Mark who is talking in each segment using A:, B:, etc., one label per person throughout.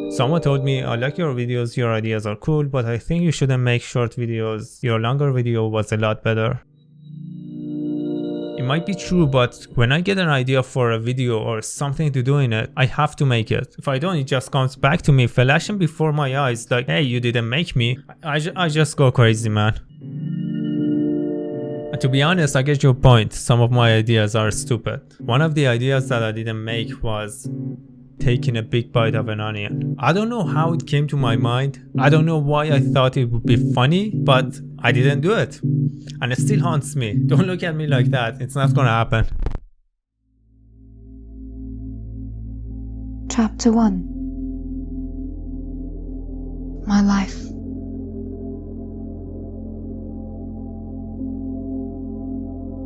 A: Someone told me, I like your videos, your ideas are cool, but I think you shouldn't make short videos. Your longer video was a lot better. It might be true, but when I get an idea for a video or something to do in it, I have to make it. If I don't, it just comes back to me flashing before my eyes like, hey, you didn't make me. I just go crazy, man. And to be honest, I get your point. Some of my ideas are stupid. One of the ideas that I didn't make was taking a big bite of an onion. I don't know how it came to my mind. I don't know why I thought it would be funny, but I didn't do it. And it still haunts me. Don't look at me like that. It's not gonna happen.
B: Chapter 1. My life.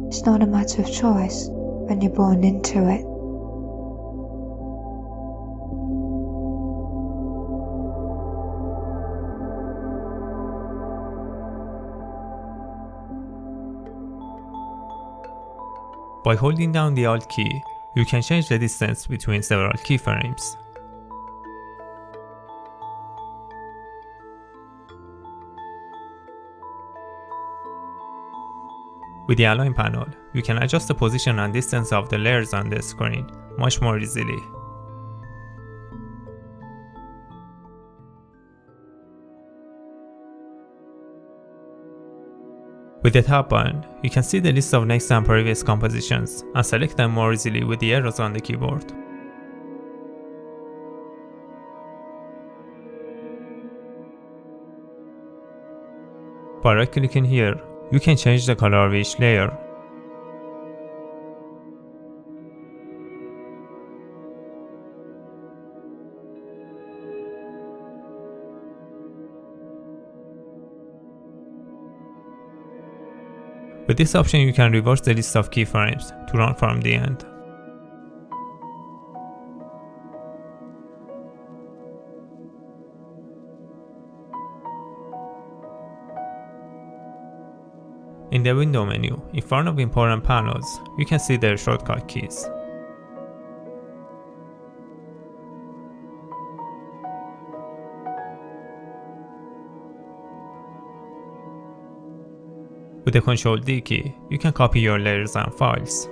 B: It's not a matter of choice when you're born into it.
A: By holding down the Alt key, you can change the distance between several keyframes. With the Align panel, you can adjust the position and distance of the layers on the screen much more easily. With the tab button, you can see the list of next and previous compositions and select them more easily with the arrows on the keyboard. By right-clicking here, you can change the color of each layer. With this option, you can reverse the list of keyframes to run from the end. In the window menu, in front of important panels, you can see their shortcut keys. With the Ctrl D key, you can copy your layers and files.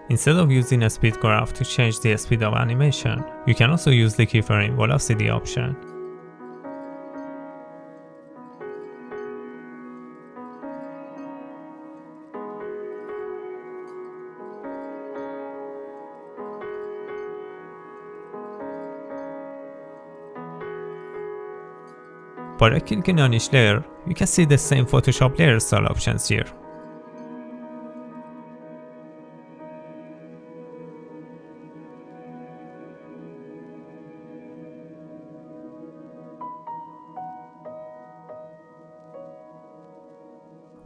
A: Instead of using a speed graph to change the speed of animation, you can also use the keyframe velocity option. By right-clicking on each layer, you can see the same Photoshop layer style options here.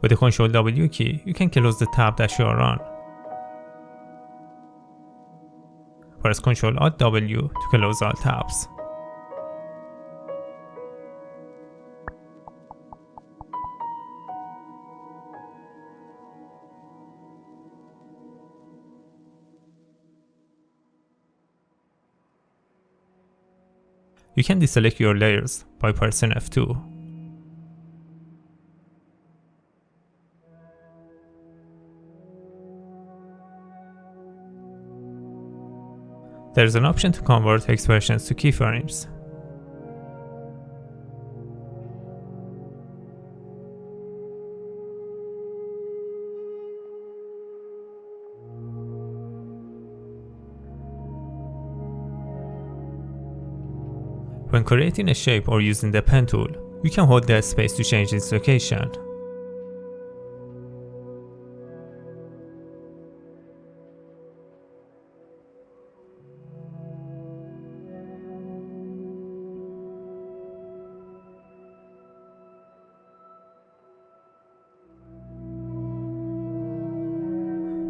A: With the Ctrl W key, you can close the tab that you are on. Press Ctrl Alt W to close all tabs. You can deselect your layers by pressing F2. There is an option to convert expressions to keyframes. When creating a shape or using the pen tool, you can hold the space to change its location.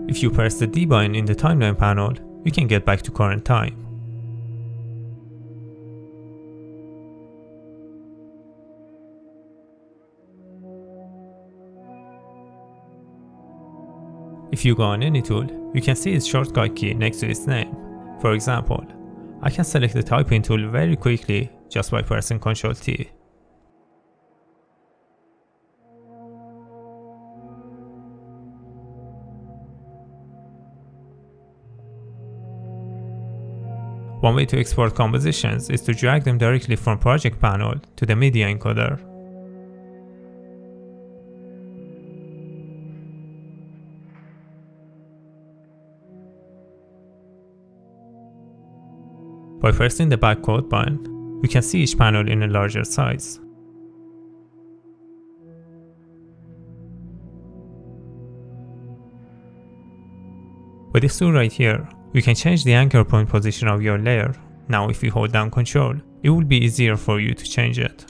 A: If you press the D button in the timeline panel, you can get back to current time. If you go on any tool, you can see its shortcut key next to its name. For example, I can select the typing tool very quickly just by pressing Ctrl T. One way to export compositions is to drag them directly from project panel to the media encoder. By pressing the back quote button, you can see each panel in a larger size. With this tool right here, you can change the anchor point position of your layer. Now if you hold down Ctrl, it will be easier for you to change it.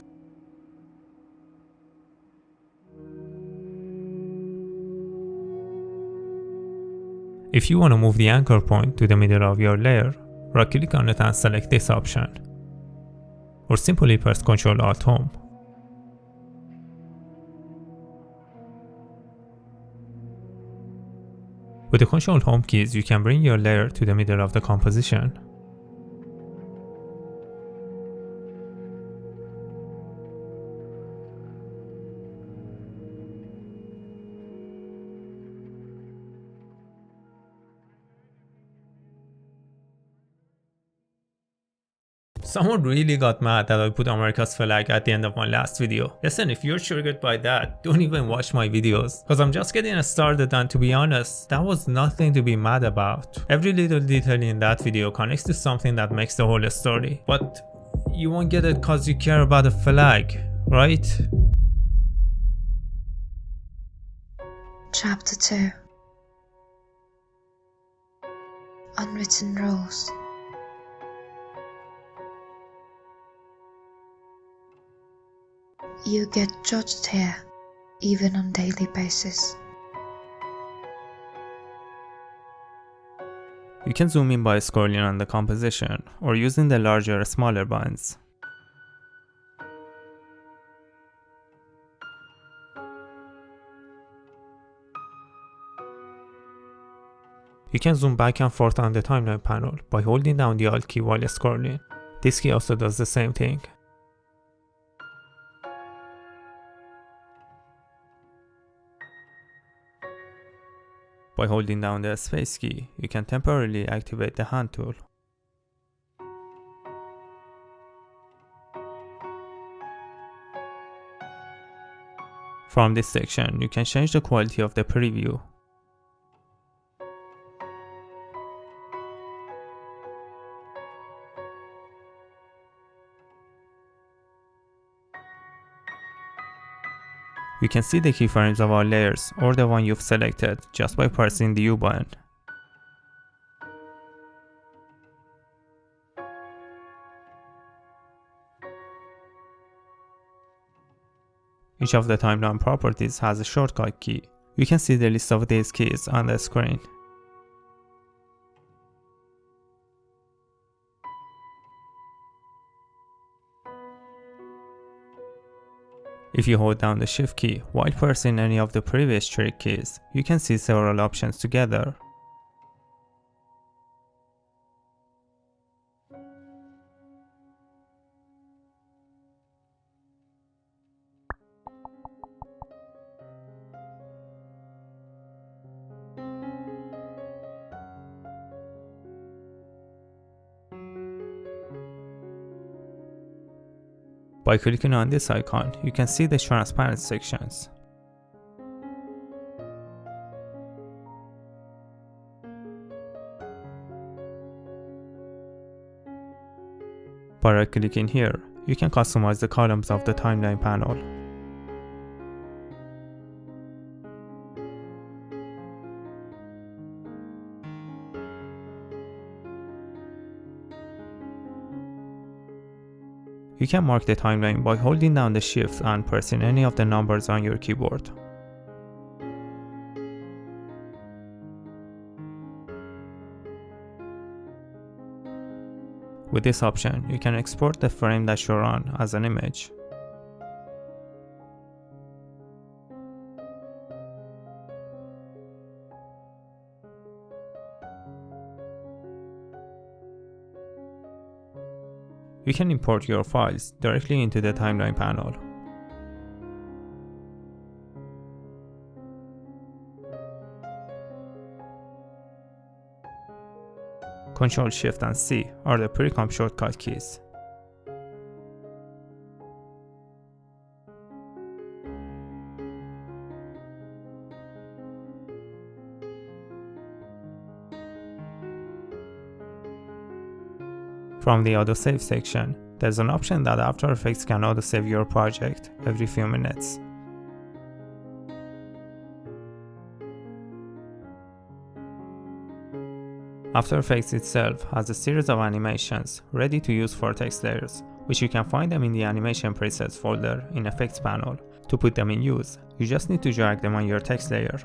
A: If you want to move the anchor point to the middle of your layer, right click on it and select this option. Or simply press Ctrl Alt Home. With the Ctrl Home keys, you can bring your layer to the middle of the composition. Someone really got mad that I put America's flag at the end of my last video. Listen, if you're triggered by that, don't even watch my videos. Cause I'm just getting started, and to be honest, that was nothing to be mad about. Every little detail in that video connects to something that makes the whole story. But you won't get it cause you care about a flag, right?
B: Chapter 2. Unwritten rules. You get judged here, even on daily basis.
A: You can zoom in by scrolling on the composition or using the larger or smaller buttons. You can zoom back and forth on the timeline panel by holding down the Alt key while scrolling. This key also does the same thing. By holding down the space key, you can temporarily activate the hand tool. From this section, you can change the quality of the preview. You can see the keyframes of our layers or the one you've selected just by pressing the U button. Each of the timeline properties has a shortcut key. You can see the list of these keys on the screen. If you hold down the Shift key while pressing any of the previous trick keys, you can see several options together. By clicking on this icon, you can see the transparent sections. By right-clicking here, you can customize the columns of the timeline panel. You can mark the timeline by holding down the Shift and pressing any of the numbers on your keyboard. With this option, you can export the frame that you're on as an image. you can import your files directly into the timeline panel. Ctrl, Shift and C are the pre-comp shortcut keys. From the autosave section, there's an option that After Effects can autosave your project every few minutes. After Effects itself has a series of animations ready to use for text layers, which you can find them in the Animation Presets folder in Effects panel. To put them in use, you just need to drag them on your text layer.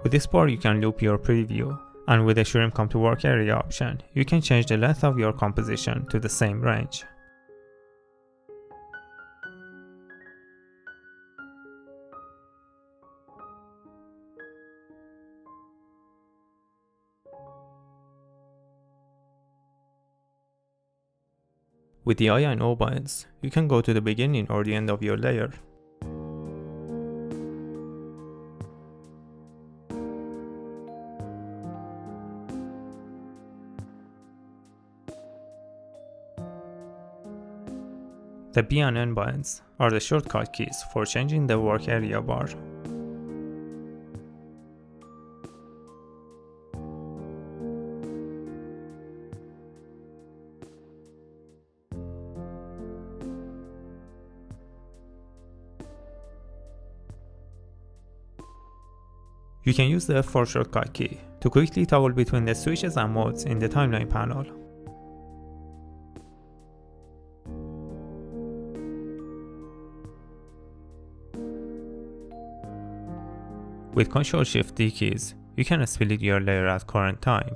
A: With this bar you can loop your preview, and with the Shrimp Come to Work area option, you can change the length of your composition to the same range. With the I and O buttons, you can go to the beginning or the end of your layer. The B and N buttons are the shortcut keys for changing the work area bar. You can use the F4 shortcut key to quickly toggle between the switches and modes in the timeline panel. With Ctrl-Shift-D keys, you can split your layer at current time.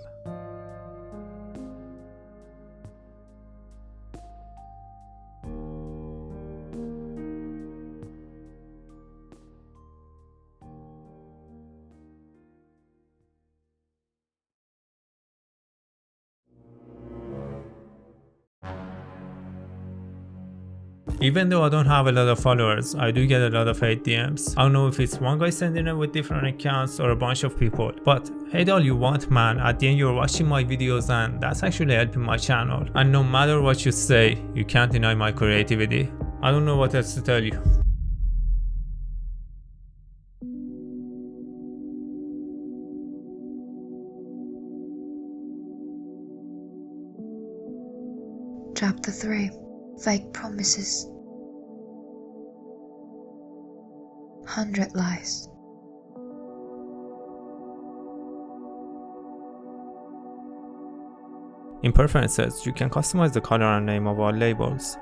A: Even though I don't have a lot of followers, I do get a lot of hate DMs. I don't know if it's one guy sending them with different accounts or a bunch of people, but hate all you want, man. At the end you're watching my videos and that's actually helping my channel. And no matter what you say, you can't deny my creativity. I don't know what else to tell you.
B: Chapter 3. Fake Promises. 100 Lies.
A: In Preferences, you can customize the color and name of all labels.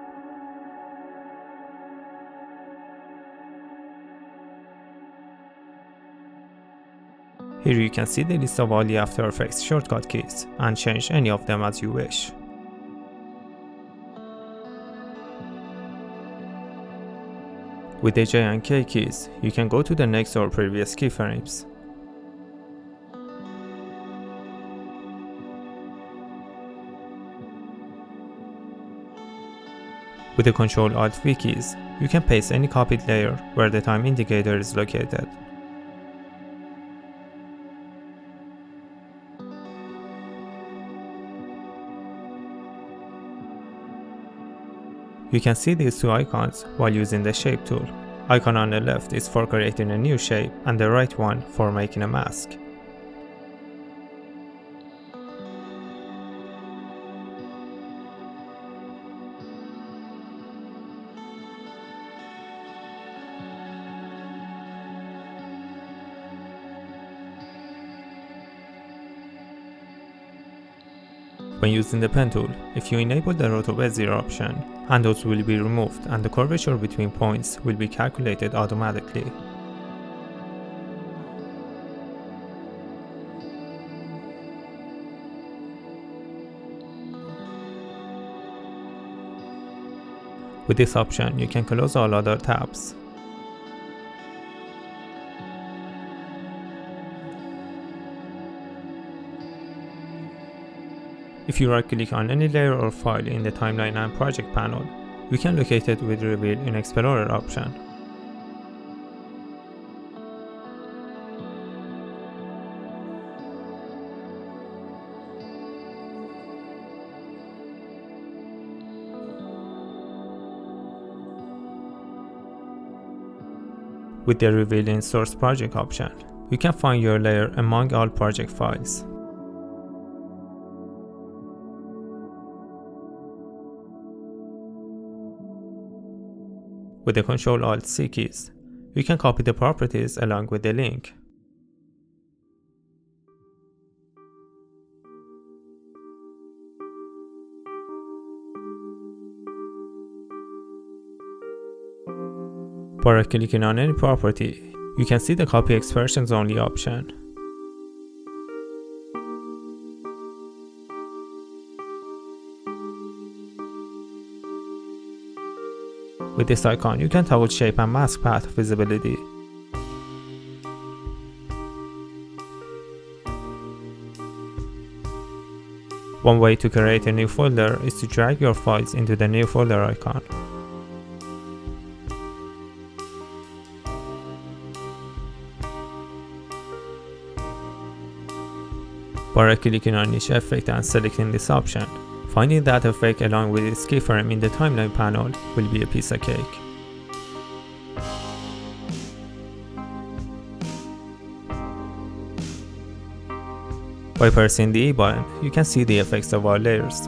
A: Here you can see the list of all the After Effects shortcut keys and change any of them as you wish. With the J and K keys, you can go to the next or previous keyframes. With the Ctrl-Alt-V keys, you can paste any copied layer where the time indicator is located. You can see these two icons while using the Shape tool. Icon on the left is for creating a new shape and the right one for making a mask. When using the pen tool, if you enable the Roto Bezier option, handles will be removed and the curvature between points will be calculated automatically. With this option, you can close all other tabs. If you right-click on any layer or file in the Timeline and Project panel, you can locate it with Reveal in Explorer option. With the Reveal in Source Project option, you can find your layer among all project files. With the Ctrl-Alt-C keys, you can copy the properties along with the link. By right-clicking on any property, you can see the Copy Expressions Only option. With this icon, you can toggle shape and mask path visibility. One way to create a new folder is to drag your files into the new folder icon. By right-clicking on each effect and selecting this option, finding that effect along with its keyframe in the Timeline panel will be a piece of cake. By pressing the E button, you can see the effects of our layers.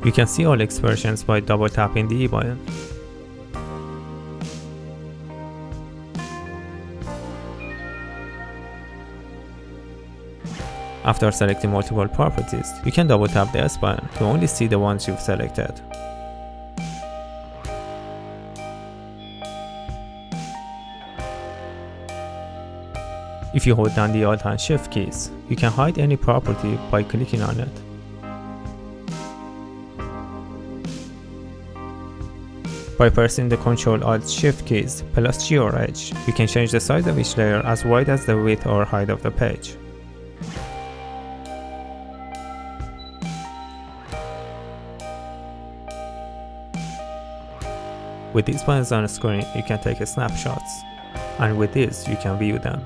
A: You can see all expressions by double tapping the E button. After selecting multiple properties, you can double tap the S button to only see the ones you've selected. If you hold down the Alt and Shift keys, you can hide any property by clicking on it. By pressing the Ctrl-Alt-Shift keys plus G or H, you can change the size of each layer as wide as the width or height of the page. With these buttons on the screen, you can take snapshots, and with this, you can view them.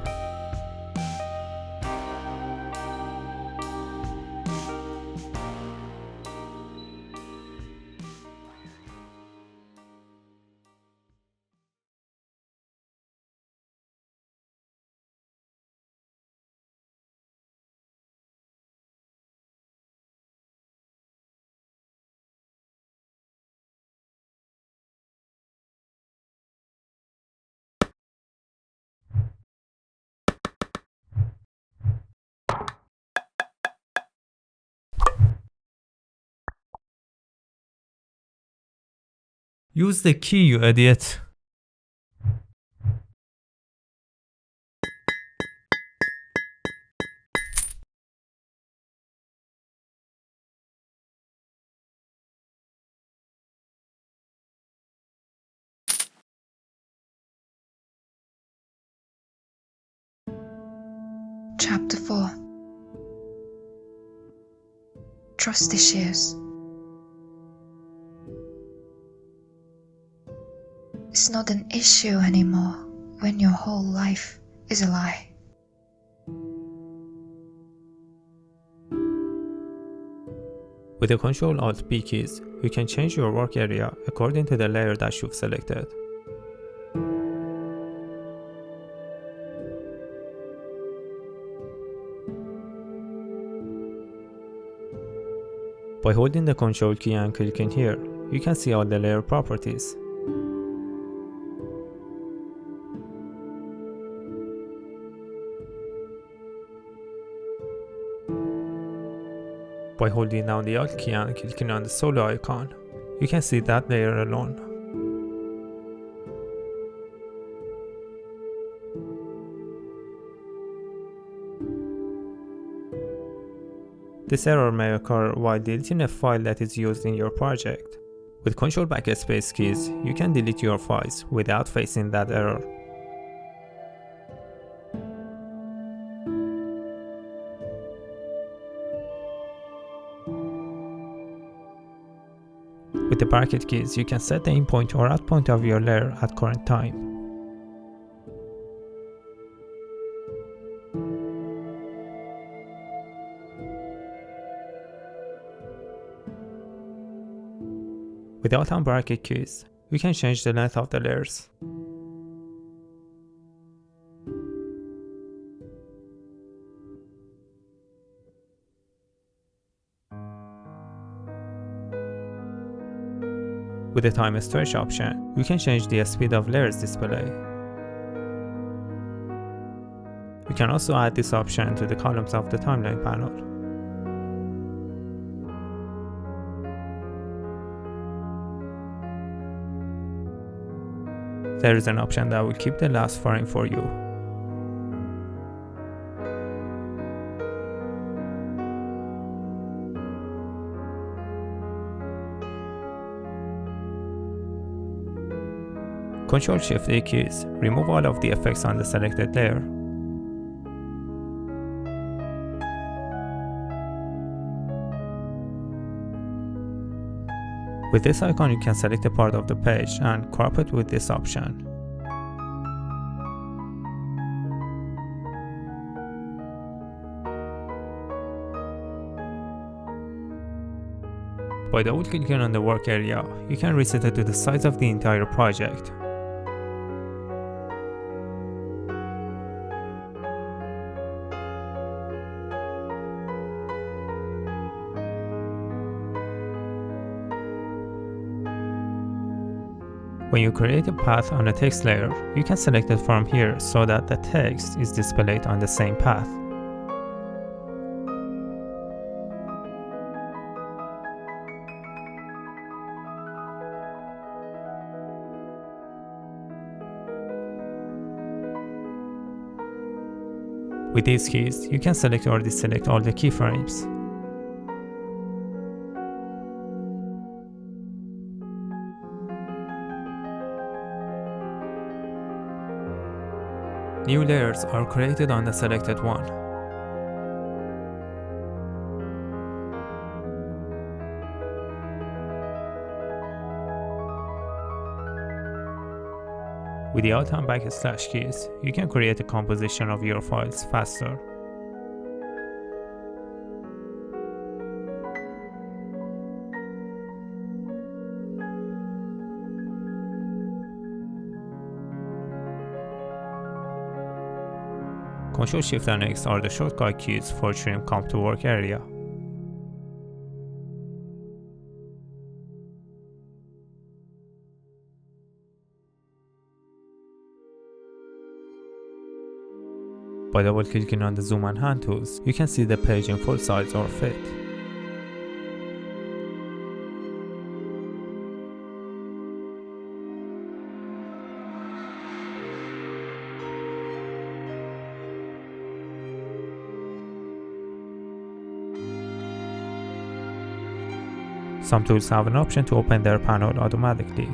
A: Use the key, you idiot!
B: Chapter 4. Trust issues. It's not an issue anymore when your whole life is a lie.
A: With the Ctrl-Alt-B keys, you can change your work area according to the layer that you've selected. By holding the Ctrl key and clicking here, you can see all the layer properties. By holding down the Alt key and clicking on the solo icon, you can see that layer alone. This error may occur while deleting a file that is used in your project. With Ctrl backspace keys, you can delete your files without facing that error. With the bracket keys, you can set the in point or out point of your layer at current time. With Alt and bracket keys, you can change the length of the layers. With the time stretch option, you can change the speed of layers display. You can also add this option to the columns of the timeline panel. There is an option that will keep the last frame for you. Ctrl-Shift-A keys remove all of the effects on the selected layer. With this icon, you can select a part of the page and crop it with this option. By double-clicking on the work area, you can reset it to the size of the entire project. When you create a path on a text layer, you can select it from here so that the text is displayed on the same path. With these keys, you can select or deselect all the keyframes. New layers are created on the selected one. With the Alt and backslash keys, you can create a composition of your files faster. Ctrl-Shift and X are the shortcut keys for trim come to work area. By double-clicking on the zoom and hand tools, you can see the page in full size or fit. Some tools have an option to open their panel automatically.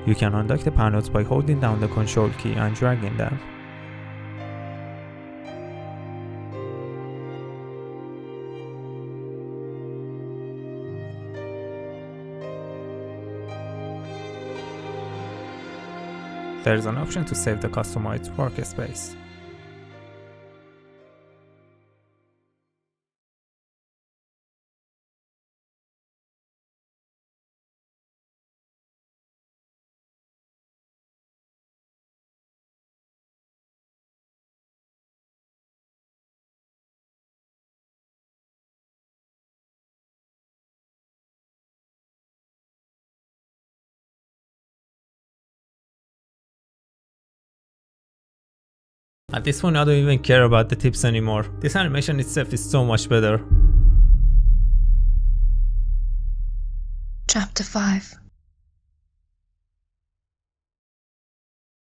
A: You can undock the panels by holding down the Control key and dragging them. There is an option to save the customized workspace. At this point, I don't even care about the tips anymore. This animation itself is so much better.
B: Chapter 5.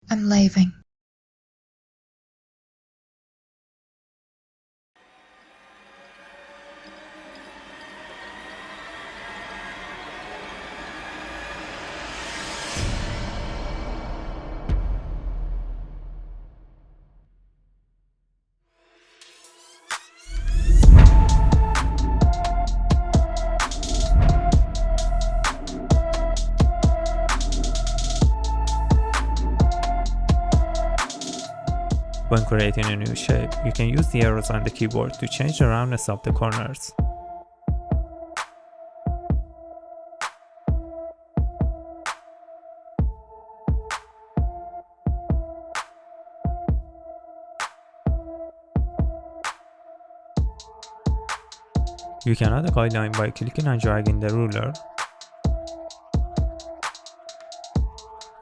B: I'm leaving.
A: When creating a new shape, you can use the arrows on the keyboard to change the roundness of the corners. You can add a guideline by clicking and dragging the ruler.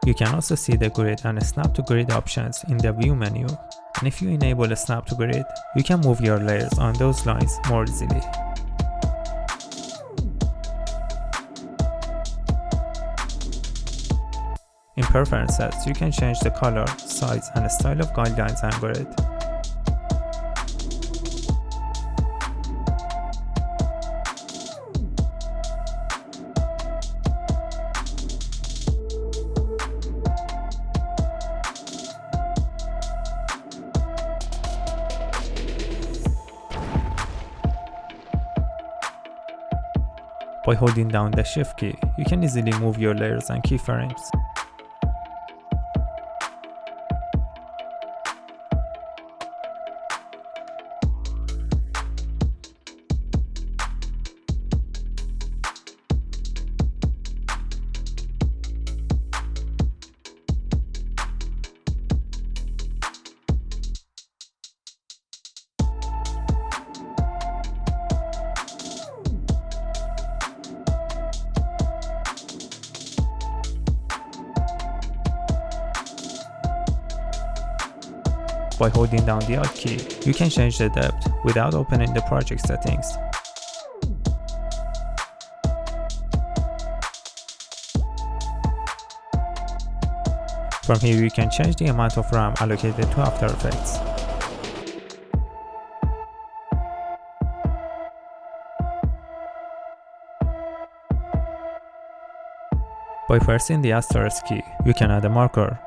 A: You can also see the grid and snap to grid options in the view menu. And if you enable a snap to grid, you can move your layers on those lines more easily. In preferences, you can change the color, size, and style of guidelines and grid. By holding down the Shift key, you can easily move your layers and keyframes. By holding down the Alt key, you can change the depth without opening the project settings. From here you can change the amount of RAM allocated to After Effects. By pressing the asterisk key, you can add a marker.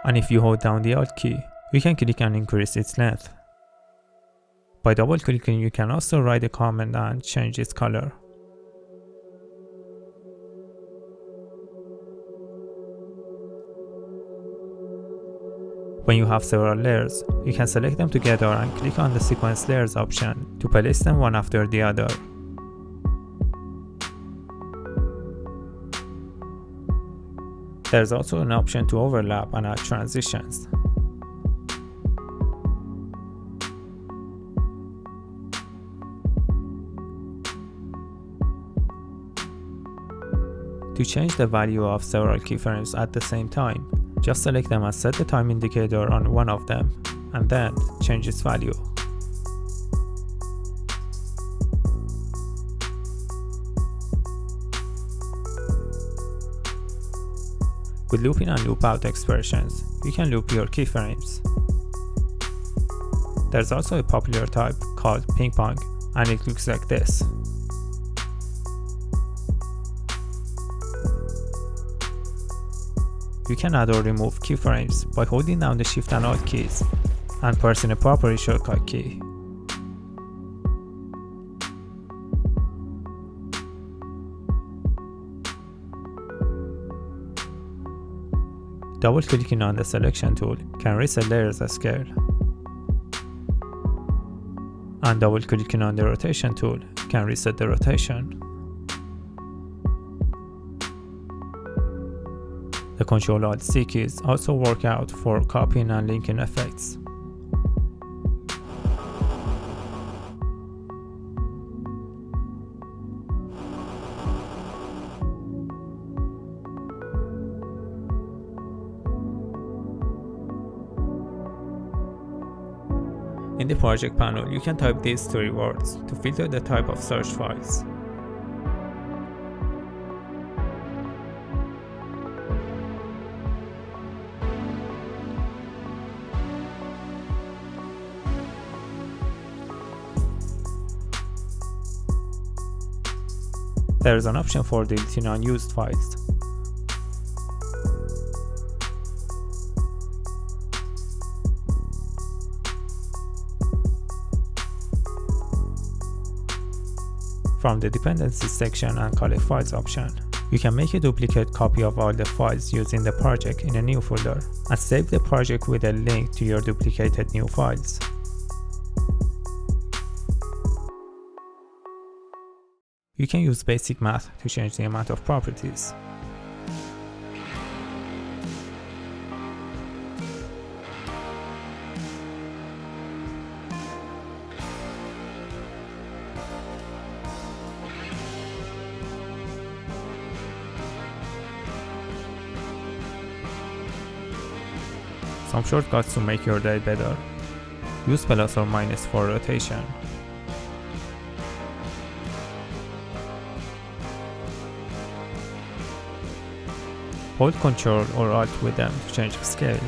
A: And if you hold down the Alt key, you can click and increase its length. By double clicking, you can also write a comment and change its color. When you have several layers, you can select them together and click on the Sequence Layers option to place them one after the other. There's also an option to overlap and add transitions. To change the value of several keyframes at the same time, just select them and set the time indicator on one of them, and then change its value. With loop in and loop out expressions, you can loop your keyframes. There's also a popular type called ping pong, and it looks like this. You can add or remove keyframes by holding down the Shift and Alt keys and pressing a proper shortcut key. Double-clicking on the Selection tool can reset layers scale. And double-clicking on the Rotation tool can reset the rotation. The Ctrl-Alt-C keys also work out for copying and linking effects. In the project panel, you can type these three words to filter the type of search files. There is an option for deleting unused files. From the dependencies section and collect files option, you can make a duplicate copy of all the files used in the project in a new folder and save the project with a link to your duplicated new files. You can use basic math to change the amount of properties. Some shortcuts to make your day better. Use plus or minus for rotation. Hold Ctrl or Alt with them to change the scale.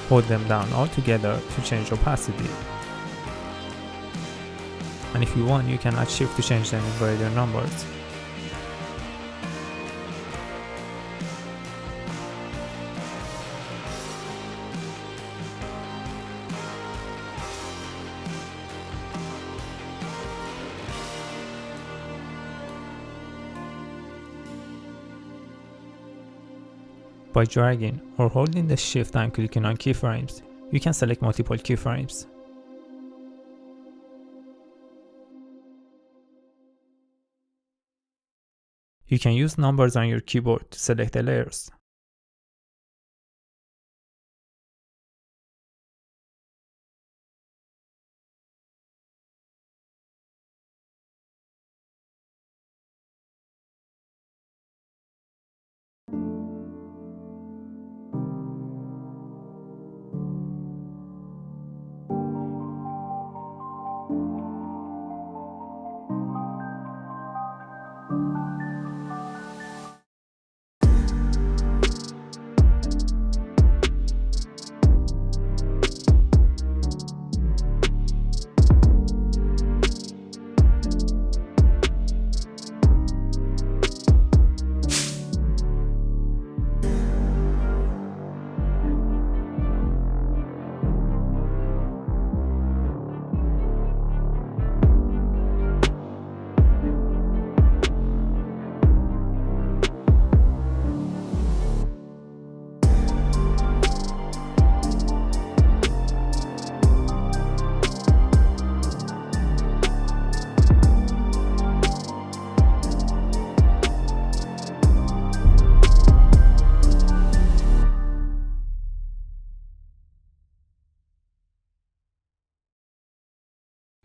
A: Hold them down all together to change opacity. And if you want, you can add Shift to change them in greater numbers. By dragging or holding the Shift and clicking on keyframes, you can select multiple keyframes. You can use numbers on your keyboard to select the layers.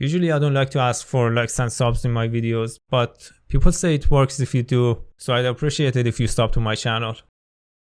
A: Usually I don't like to ask for likes and subs in my videos, but people say it works if you do, so I'd appreciate it if you sub to my channel.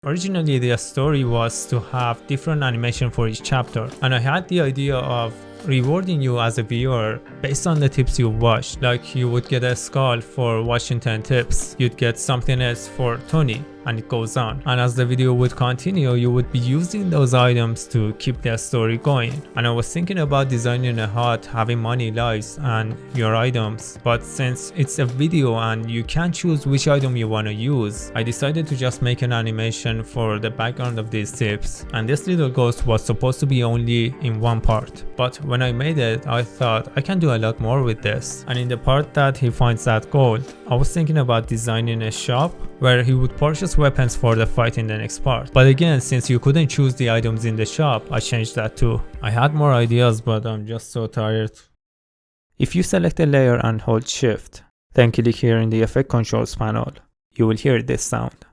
A: Originally the story was to have different animation for each chapter, and I had the idea of rewarding you as a viewer based on the tips you watched. Like you would get a skull for watching 10 tips, you'd get something else for 20, and it goes on. And as the video would continue, you would be using those items to keep the story going. And I was thinking about designing a hut, having money, lives, and your items, but since it's a video and you can't choose which item you want to use, I decided to just make an animation for the background of these tips. And this little ghost was supposed to be only in one part, but when I made it, I thought I can do a lot more with this. And in the part that he finds that gold, I was thinking about designing a shop where he would purchase weapons for the fight in the next part. But again, since you couldn't choose the items in the shop, I changed that too. I had more ideas, but I'm just so tired. If you select a layer and hold Shift, then click here in the Effect Controls panel, you will hear this sound.